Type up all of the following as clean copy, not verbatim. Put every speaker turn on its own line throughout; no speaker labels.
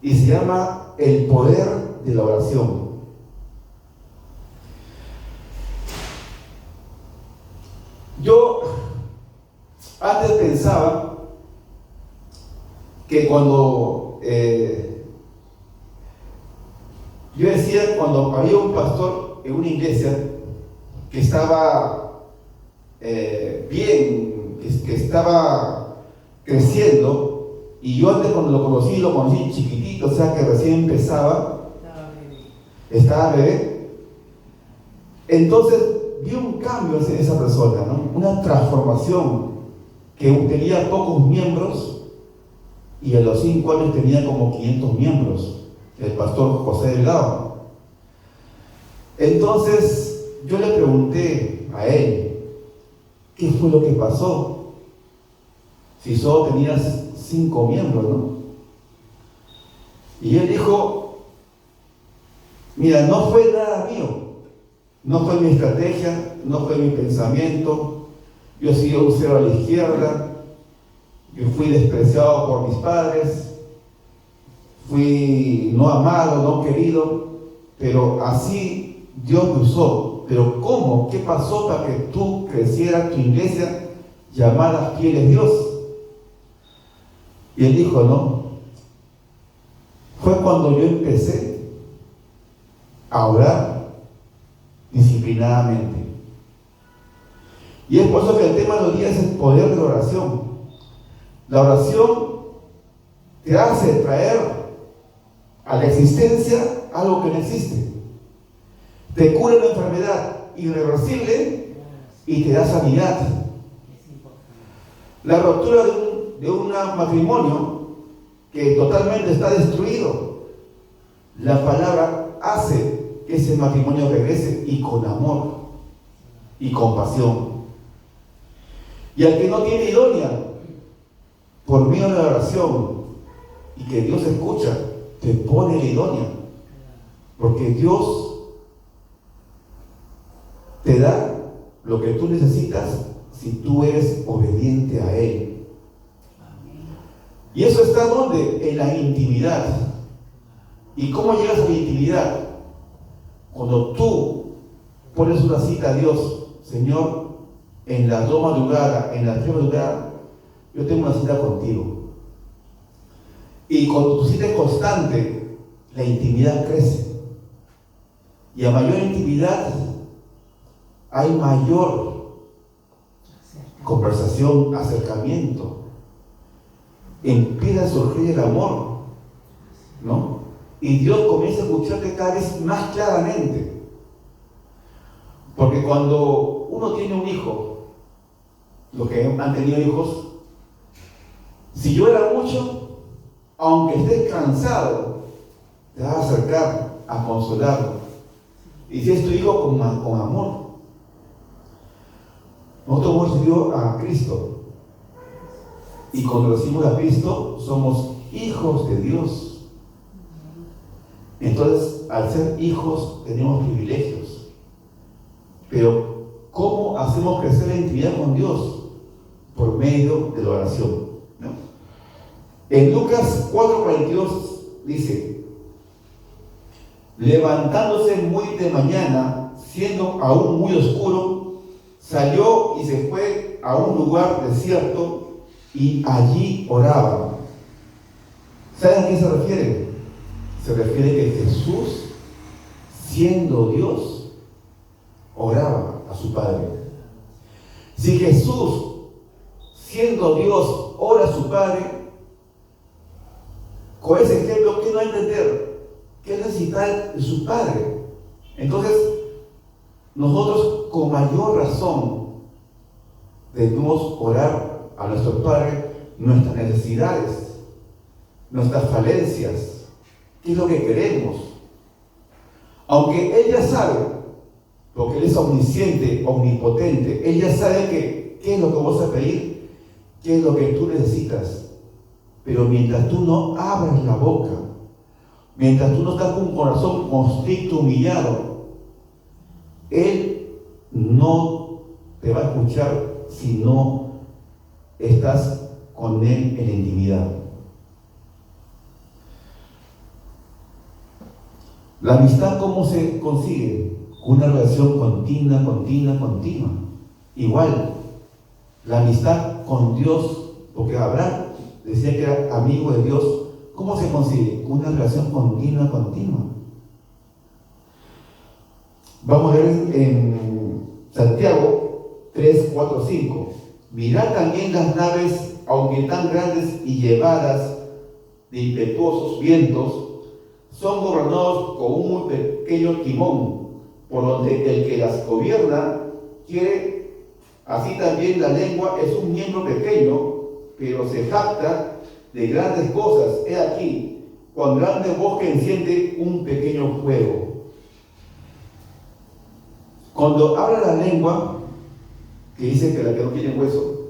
y se llama el poder de la oración. Yo antes pensaba que cuando yo decía, cuando había un pastor en una iglesia que estaba bien, que estaba creciendo, y yo antes cuando lo conocí chiquitito, o sea que recién empezaba, estaba bebé, entonces vi un cambio en esa persona, ¿no? Una transformación, que tenía pocos miembros y a los 5 años tenía como 500 miembros, el pastor José Delgado. Entonces yo le pregunté a él, ¿qué fue lo que pasó? Si solo tenías 5 miembros, ¿no? Y él dijo, mira, no fue nada mío, no fue mi estrategia, no fue mi pensamiento, yo sí un cero a la izquierda, yo fui despreciado por mis padres, fui no amado, no querido, pero así Dios me usó. Pero ¿cómo? ¿Qué pasó para que tú crecieras tu iglesia llamada Fieles Dios? Y él dijo, no, fue cuando yo empecé a orar disciplinadamente. Y es por eso que el tema de hoy día es el poder de la oración. La oración te hace traer a la existencia algo que no existe. Te cura una enfermedad irreversible y te da sanidad. La ruptura de un matrimonio que totalmente está destruido, la palabra hace que ese matrimonio regrese, y con amor y compasión. Y al que no tiene idónea, por medio de la oración, y que Dios escucha, te pone la idónea, porque Dios te da lo que tú necesitas si tú eres obediente a Él. Y eso está ¿dónde? En la intimidad. ¿Y cómo llegas a la intimidad? Cuando tú pones una cita a Dios, Señor, en las 2 madrugadas, en las 3 madrugadas, yo tengo una cita contigo. Y cuando tu cita es constante, la intimidad crece. Y a mayor intimidad, hay mayor conversación, acercamiento. Empieza a surgir el amor, ¿no? Y Dios comienza a escucharte cada vez más claramente. Porque cuando uno tiene un hijo, los que han tenido hijos, si llora mucho, aunque estés cansado, te vas a acercar a consolarlo. Y si es tu hijo, con amor. Nosotros hemos recibido a Cristo. Y cuando recibimos a Cristo, somos hijos de Dios. Entonces, al ser hijos, tenemos privilegios. Pero, ¿cómo hacemos crecer la intimidad con Dios? Por medio de la oración, ¿no? En Lucas 4:42 dice, levantándose muy de mañana, siendo aún muy oscuro, salió y se fue a un lugar desierto y allí oraba. ¿Saben a qué se refiere? Se refiere que Jesús, siendo Dios, oraba a su Padre. Si Jesús, siendo Dios, ora a su Padre, con ese ejemplo, ¿qué no va a entender? ¿Qué necesita de su Padre? Entonces, nosotros con mayor razón debemos orar a nuestro Padre nuestras necesidades, nuestras falencias, qué es lo que queremos. Aunque Él ya sabe, porque Él es omnisciente, omnipotente, Él ya sabe qué es lo que vas a pedir, qué es lo que tú necesitas. Pero mientras tú no abres la boca, mientras tú no estás con un corazón constricto, humillado, Él no te va a escuchar si no estás con Él en la intimidad. La amistad, ¿cómo se consigue? Una relación continua. Igual, la amistad con Dios, porque Abraham decía que era amigo de Dios. ¿Cómo se consigue? Una relación continua. Vamos a ver en Santiago 3, 4, 5. Mirad también las naves, aunque tan grandes y llevadas de impetuosos vientos, son gobernados con un muy pequeño timón, por donde el que las gobierna quiere. Así también la lengua es un miembro pequeño, pero se jacta de grandes cosas. He aquí, cuán grande bosque enciende un pequeño fuego. Cuando habla la lengua, que dice que la que no tiene hueso,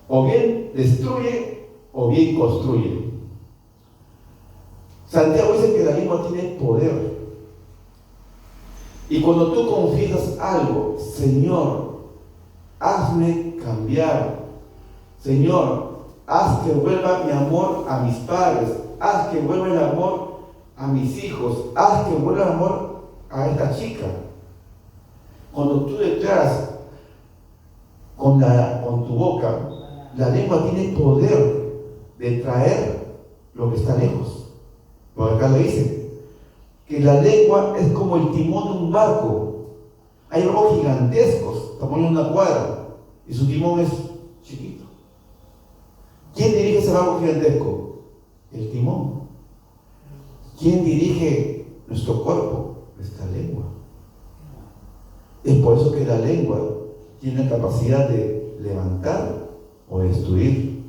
o bien destruye o bien construye. Santiago dice que la lengua tiene poder. Y cuando tú confiesas algo, Señor, hazme cambiar. Señor, haz que vuelva mi amor a mis padres. Haz que vuelva el amor a mis hijos. Haz que vuelva el amor a esta chica. Cuando tú declaras con tu boca, la lengua tiene poder de traer lo que está lejos. Por acá lo dice, que la lengua es como el timón de un barco. Hay barcos gigantescos, tamaño de una cuadra, y su timón es chiquito. ¿Quién dirige ese barco gigantesco? El timón. ¿Quién dirige nuestro cuerpo? Nuestra lengua. Es por eso que la lengua tiene la capacidad de levantar o destruir.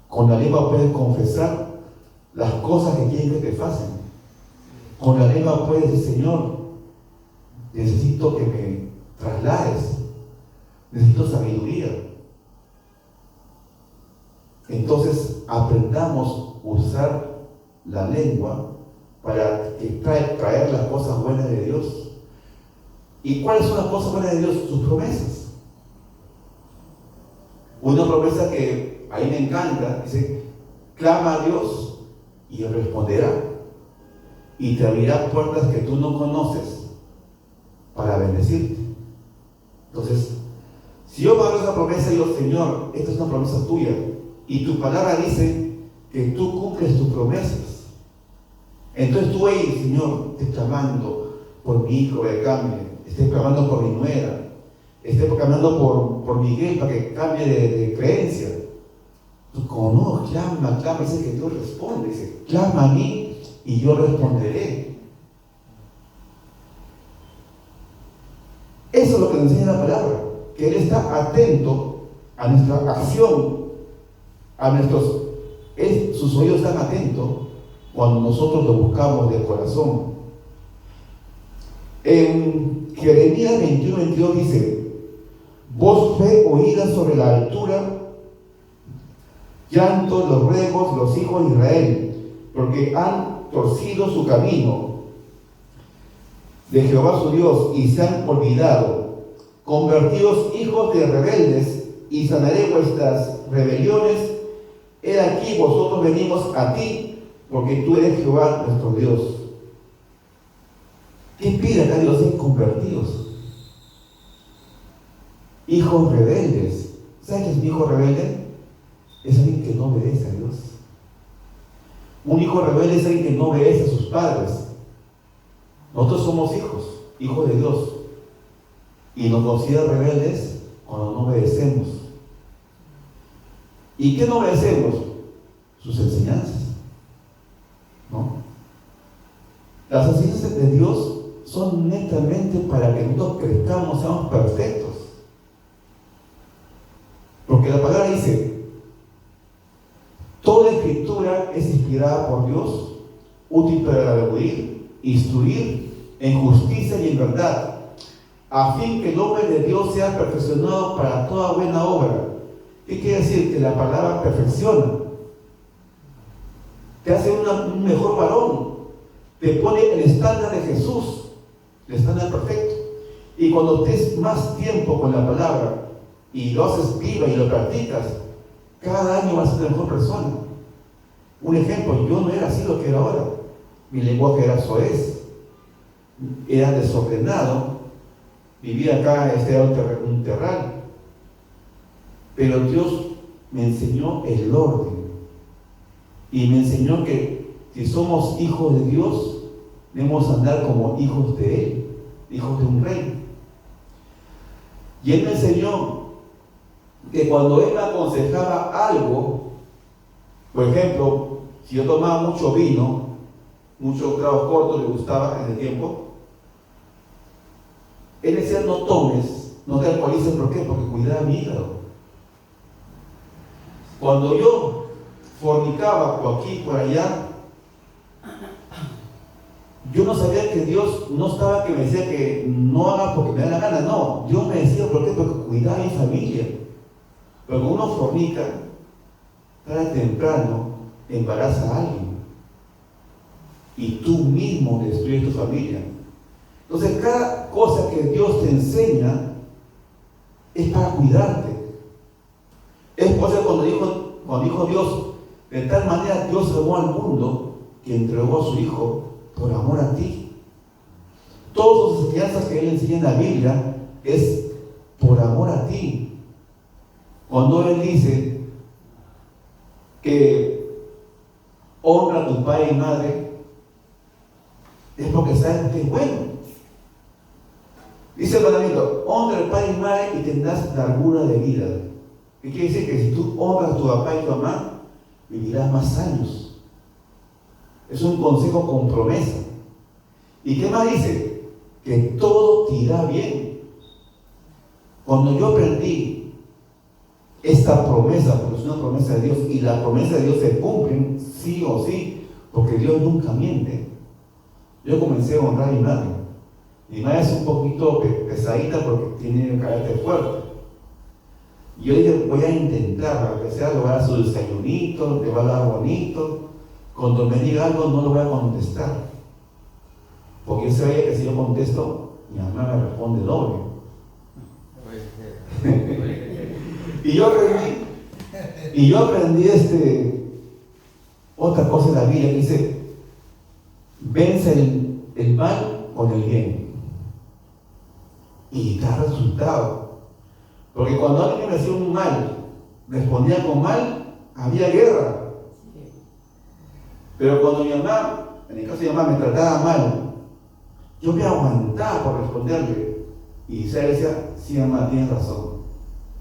Con la lengua puedes confesar las cosas que quieren que te pasen. Con la lengua puedes decir, Señor, necesito que me traslades, necesito sabiduría. Entonces aprendamos a usar la lengua para traer las cosas buenas de Dios. ¿Y cuáles son las cosas buenas de Dios? Sus promesas. Una promesa que a mí me encanta, dice, clama a Dios y Él responderá y te abrirá puertas que tú no conoces para bendecirte. Entonces, si yo me hago esa promesa y digo, Señor, esta es una promesa tuya, y tu palabra dice que tú cumples tus promesas, entonces tú ahí, Señor, estés clamando por mi hijo que cambie, estés clamando por mi nuera, estés clamando por Miguel para que cambie de creencia. Tú como no, clama, dice que Dios responde, dice, clama a mí y yo responderé. Eso es lo que nos enseña la palabra, que Él está atento a nuestra acción, sus oídos están atentos cuando nosotros lo buscamos de corazón. En Jeremías 21, 22 dice, voz fue oída sobre la altura, llanto los ruegos los hijos de Israel, porque han torcido su camino de Jehová su Dios y se han olvidado. Convertidos hijos de rebeldes, y sanaré vuestras rebeliones. He aquí vosotros venimos a ti, porque tú eres Jehová nuestro Dios. ¿Qué pide acá Dios en convertidos? Hijos rebeldes. ¿Sabes qué es un hijo rebelde? Es alguien que no obedece a Dios. Un hijo rebelde es alguien que no obedece a sus padres. Nosotros somos hijos de Dios, y nos consideran rebeldes cuando no obedecemos. ¿Y qué no obedecemos? Sus enseñanzas, ¿no? Las enseñanzas de Dios son netamente para que nosotros crezcamos, seamos perfectos. Porque la palabra dice, toda escritura es inspirada por Dios, útil para redarguir, instruir en justicia y en verdad, a fin que el hombre de Dios sea perfeccionado para toda buena obra. ¿Qué quiere decir? Que la palabra perfecciona, te hace un mejor varón, te pone el estándar de Jesús, el estándar perfecto. Y cuando estés más tiempo con la palabra y lo haces viva y lo practicas, cada año vas a ser una mejor persona. Un ejemplo, yo no era así lo que era ahora. mi lenguaje era soez, era desordenado, vivía acá, este era un terral. Pero Dios me enseñó el orden y me enseñó que si somos hijos de Dios, debemos andar como hijos de Él, hijos de un rey. Y Él me enseñó que cuando Él me aconsejaba algo, por ejemplo, si yo tomaba mucho vino, muchos tragos cortos, le gustaba en el tiempo, Él decía: no tomes, no te alcoholices. ¿Por qué? Porque cuidaba mi hígado. Cuando yo fornicaba por aquí, por allá, yo no sabía que Dios no estaba que me decía que no haga porque me da la gana. No, Dios me decía: ¿por qué? Porque cuidaba mi familia. Pero cuando uno fornica, tarde o temprano embaraza a alguien y tú mismo destruyes tu familia. Entonces, cada cosa que Dios te enseña es para cuidarte. Es por eso cuando dijo Dios: de tal manera Dios amó al mundo que entregó a su Hijo por amor a ti. Todas las enseñanzas que Él enseña en la Biblia es por amor a ti. Cuando Él dice que honra a tu padre y madre, es porque sabes que es bueno. Dice el mandamiento: honra al padre y madre y tendrás largura de vida. ¿Qué quiere decir? Que si tú honras a tu papá y tu mamá, vivirás más años. Es un consejo con promesa. ¿Y qué más dice? Que todo te irá bien. Cuando yo aprendí esta promesa, porque es una promesa de Dios, y las promesas de Dios se cumplen sí o sí, porque Dios nunca miente, yo comencé a honrar a mi madre. Mi madre es un poquito pesadita porque tiene un carácter fuerte. Y yo dije: voy a intentar, aunque sea, le voy a dar su desayunito, le voy a hablar bonito. Cuando me diga algo, no lo voy a contestar, porque yo sabía que si yo contesto, mi mamá me responde doble. y yo aprendí otra cosa en la Biblia que dice: vence el mal con el bien, y da resultado. Porque cuando alguien me hacía un mal, respondía con mal, había guerra. Pero cuando mi mamá, en el caso de mi mamá, me trataba mal, yo me aguantaba por responderle. Y Isabel decía: sí, mamá, tienes razón.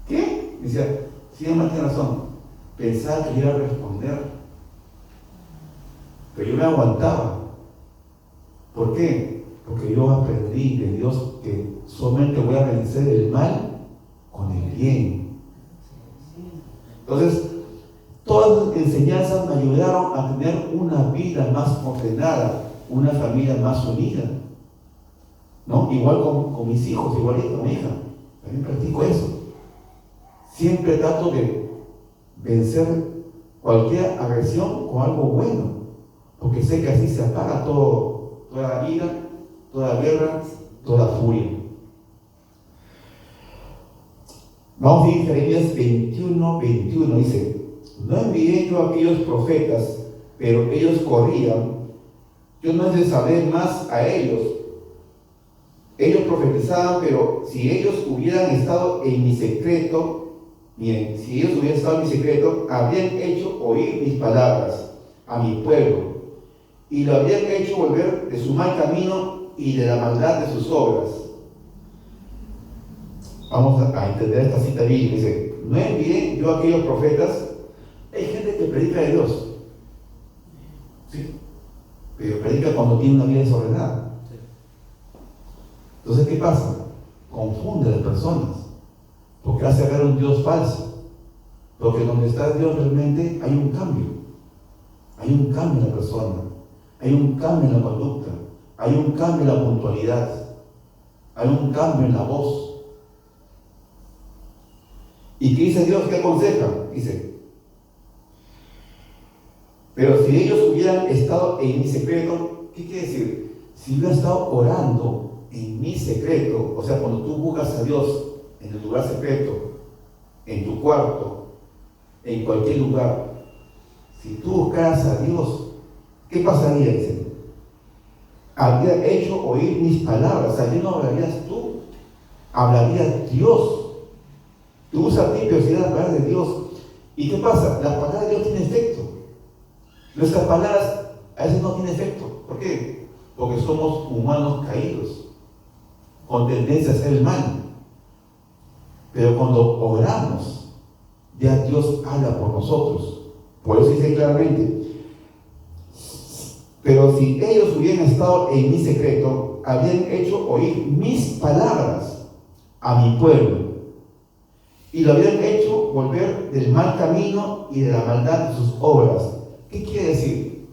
¿Qué? Me decía: sí, mamá, tienes razón. Pensaba que iba a responder, pero yo me aguantaba. ¿Por qué? Porque yo aprendí de Dios que solamente voy a vencer el mal con el bien. Entonces, todas las enseñanzas me ayudaron a tener una vida más ordenada, una familia más unida, ¿no? Igual con mis hijos, igualito con mi hija. También practico eso. Siempre trato de vencer cualquier agresión con algo bueno, porque sé que así se apaga toda ira, toda guerra, toda furia. Vamos a ir a Jeremías 21:21, dice: no envié yo a aquellos profetas, pero ellos corrían. Yo no les saber más a ellos. Ellos profetizaban, pero si ellos hubieran estado en mi secreto, bien, si ellos hubieran estado en mi secreto, habrían hecho oír mis palabras a mi pueblo, y lo habrían hecho volver de su mal camino y de la maldad de sus obras. Vamos a entender esta cita bíblica. Dice: no envié yo a aquellos profetas. Hay gente que predica de Dios, ¿sí? Pero predica cuando tiene una vida desordenada. Entonces, ¿qué pasa? Confunde a las personas, porque hace ver un Dios falso. Porque donde está Dios realmente hay un cambio. Hay un cambio en la persona, hay un cambio en la conducta, hay un cambio en la puntualidad, hay un cambio en la voz. ¿Y qué dice Dios? ¿Qué aconseja? Dice: pero si ellos hubieran estado en mi secreto, ¿qué quiere decir? Si hubieran estado orando en mi secreto, o sea, cuando tú buscas a Dios en el lugar secreto, en tu cuarto, en cualquier lugar, si tú buscaras a Dios, ¿qué pasaría? Dice: había hecho oír mis palabras. O sea, ya no hablarías tú, hablaría Dios. Tú usas a ti, pero si es la palabra de Dios. ¿Y qué pasa? La palabra de Dios tiene efecto. Nuestras palabras a veces no tienen efecto. ¿Por qué? Porque somos humanos caídos, con tendencia a hacer el mal. Pero cuando oramos, ya Dios habla por nosotros. Por eso dice claramente: pero si ellos hubieran estado en mi secreto, habrían hecho oír mis palabras a mi pueblo, y lo habían hecho volver del mal camino y de la maldad de sus obras. ¿Qué quiere decir?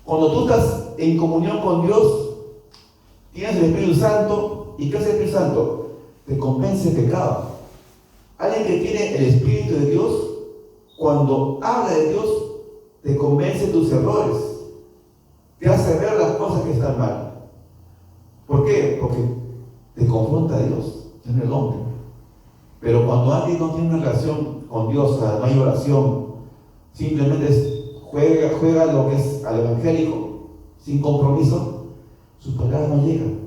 Cuando tú estás en comunión con Dios, tienes el Espíritu Santo. ¿Y qué hace el Espíritu Santo? Te convence de pecado. Alguien que tiene el Espíritu de Dios, cuando habla de Dios, te convence de tus errores, te hace ver las cosas que están mal. ¿Por qué? Porque te confronta a Dios, en el hombre. Pero cuando alguien no tiene una relación con Dios, no hay oración, simplemente juega lo que es al evangélico, sin compromiso, sus palabras no llegan.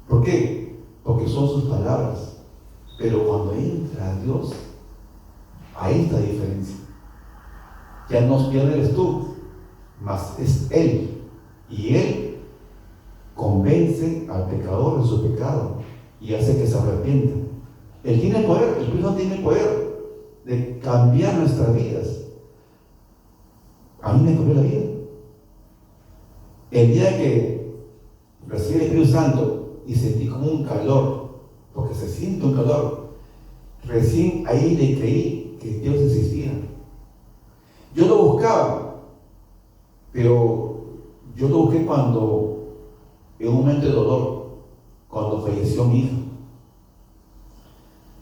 ¿Por qué? Porque son sus palabras. Pero cuando entra Dios, ahí está la diferencia. Ya no eres tú, mas es Él. Y Él convence al pecador de su pecado y hace que se arrepienta. Él tiene poder, el Espíritu Santo tiene poder de cambiar nuestras vidas. A mí me cambió la vida. El día que recibí el Espíritu Santo y sentí como un calor, porque se siente un calor, recién ahí le creí que Dios existía. Yo lo buscaba, pero yo lo busqué cuando, en un momento de dolor, cuando falleció mi hija.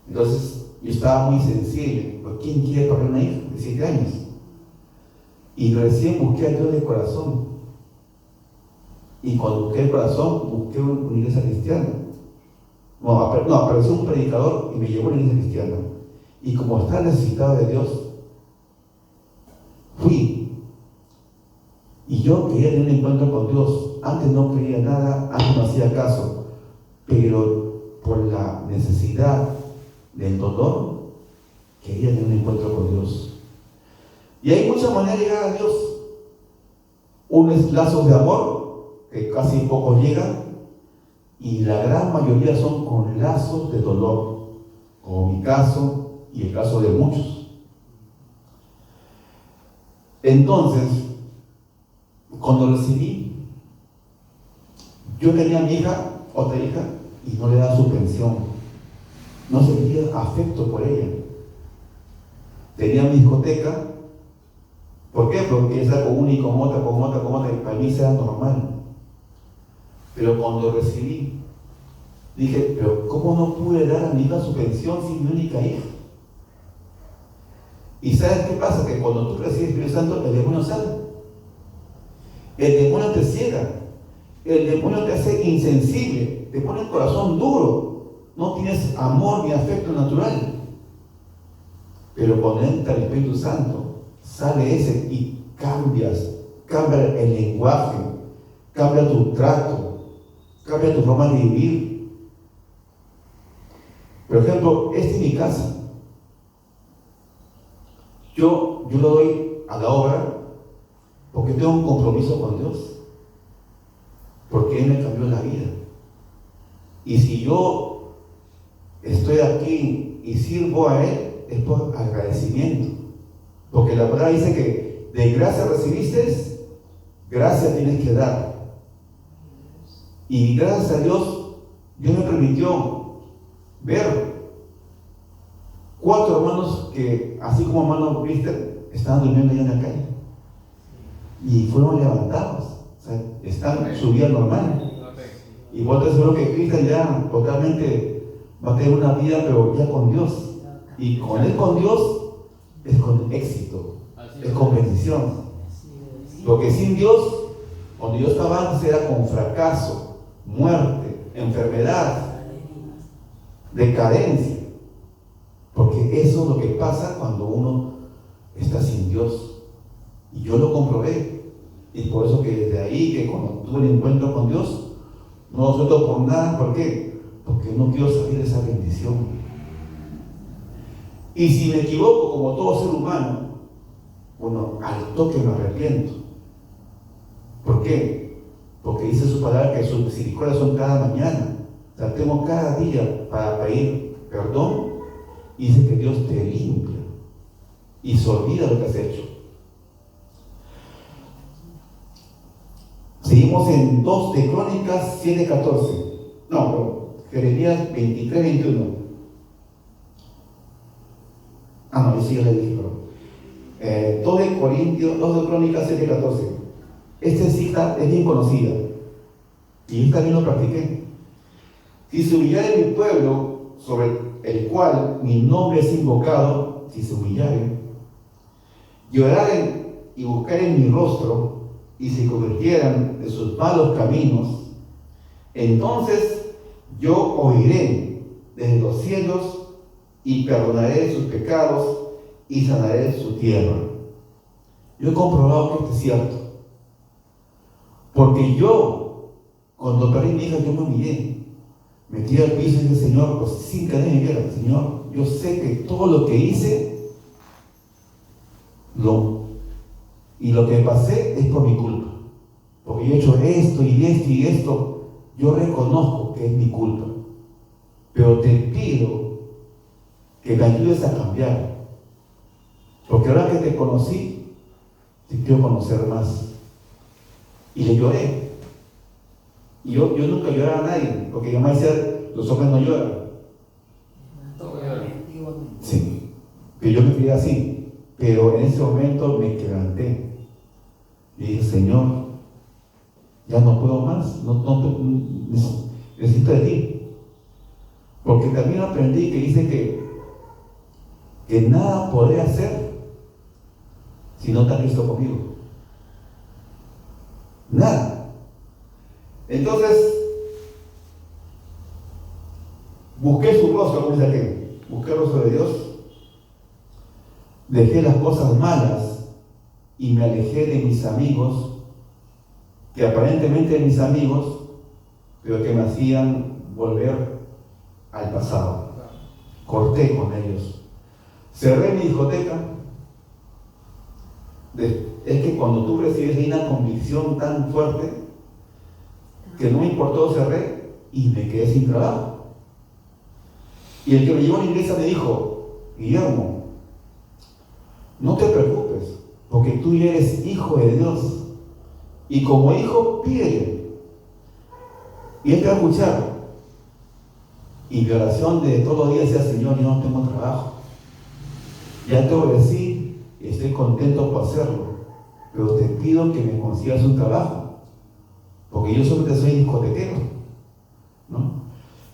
Entonces yo estaba muy sensible. ¿Quién quiere perder una hija de 7 años? Y recién busqué a Dios de corazón. Y cuando busqué el corazón, busqué una iglesia cristiana. Apareció un predicador y me llevó a una iglesia cristiana. Y como estaba necesitado de Dios, fui. Y yo quería tener un encuentro con Dios. Antes no creía nada, antes no hacía caso. Pero por la necesidad del dolor, quería tener un encuentro con Dios. Y hay muchas maneras de llegar a Dios. Uno es lazos de amor, que casi pocos llegan, y la gran mayoría son con lazos de dolor, como mi caso y el caso de muchos. Entonces, cuando recibí, yo tenía a mi hija, otra hija, y no le daba su pensión. No sentía afecto por ella. Tenía mi discoteca. ¿Por qué? Porque ella con una y con otra, y para mí era normal. Pero cuando recibí, dije, pero ¿cómo no pude dar a mi hija su pensión sin mi única hija? ¿Y sabes qué pasa? Que cuando tú recibes el Espíritu Santo, el demonio sale. El demonio te ciega. El demonio te hace insensible. Te pone el corazón duro. No tienes amor ni afecto natural. Pero cuando entra el Espíritu Santo, sale ese y cambia el lenguaje, cambia tu trato, cambia tu forma de vivir. Por ejemplo, esta es mi casa. Yo lo doy a la obra porque tengo un compromiso con Dios, porque Él me cambió la vida. Y si yo estoy aquí y sirvo a Él, es por agradecimiento. Porque la palabra dice que de gracia recibiste, gracia tienes que dar. Y gracias a Dios, Dios me permitió ver 4 hermanos que, así como hermano Cristian, estaban durmiendo allá en la calle. Y fueron levantados. O sea, están en su vida normal. Y vos te aseguro que Cristian ya totalmente va a tener una vida, pero ya con Dios. Y con Él, con Dios, es con éxito, es con bendición. Porque sin Dios, cuando Dios estaba antes, era con fracaso, muerte, enfermedad, decadencia. Porque eso es lo que pasa cuando uno está sin Dios. Y yo lo comprobé. Y por eso que desde ahí, que cuando tuve el encuentro con Dios, no lo suelto por nada. ¿Por qué? Porque no quiero salir de esa bendición. Y si me equivoco, como todo ser humano, bueno, al toque me arrepiento. ¿Por qué? Porque dice su palabra que sus misericordias son cada mañana. O sea, tengo cada día para pedir perdón, y dice que Dios te limpia y se olvida lo que has hecho. Seguimos en 2 de Crónicas 7:14. No, perdón, Jeremías 23:21. No, eso ya le dije, perdón. 2 de Crónicas 7:14. Esta cita es bien conocida y yo también lo practiqué. Si se humillare mi pueblo, sobre el cual mi nombre es invocado, si se humillaren, lloraren y buscaren mi rostro, y se convirtieran de sus malos caminos, entonces yo oiré desde los cielos y perdonaré sus pecados y sanaré su tierra. Yo he comprobado que esto es cierto, porque yo, cuando perdí a mi hija, yo me humillé. Me tiré al piso y dije: Señor, pues sin que nadie me viera, Señor, yo sé que todo lo que hice, y lo que pasé es por mi culpa. Porque yo he hecho esto y esto y esto. Yo reconozco que es mi culpa. Pero te pido que me ayudes a cambiar. Porque ahora que te conocí, te quiero conocer más. Y le lloré. Y yo nunca lloraba a nadie, porque mi mamá decía: los hombres no lloran. Sí, que yo me crié así. Pero en ese momento me quebranté. Y dije: Señor, ya no puedo más, necesito de ti. Porque también aprendí que dice que nada podré hacer si no estás listo conmigo. Nada. Entonces, busqué su rostro, como dice aquel, busqué el rostro de Dios, dejé las cosas malas y me alejé de mis amigos, que aparentemente eran mis amigos, pero que me hacían volver al pasado. Corté con ellos. Cerré mi discoteca. Es que cuando tú recibes ahí una convicción tan fuerte, que no me importó, cerré y me quedé sin trabajo. Y el que me llevó a la iglesia me dijo: Guillermo, no te preocupes, porque tú ya eres hijo de Dios. Y como hijo, pídele. Y él te va a escuchar. Y mi oración de todos los días decía: Señor, yo no tengo trabajo. Ya te obedecí y estoy contento por hacerlo. Pero te pido que me consigas un trabajo. Porque yo solamente soy discotequero, ¿no?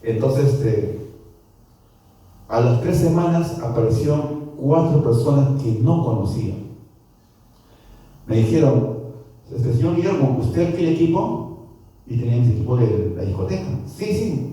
Entonces, a las 3 semanas aparecieron 4 personas que no conocía. Me dijeron: señor Guillermo, ¿usted quiere equipo? Y teníamos equipo de la discoteca. Sí, sí.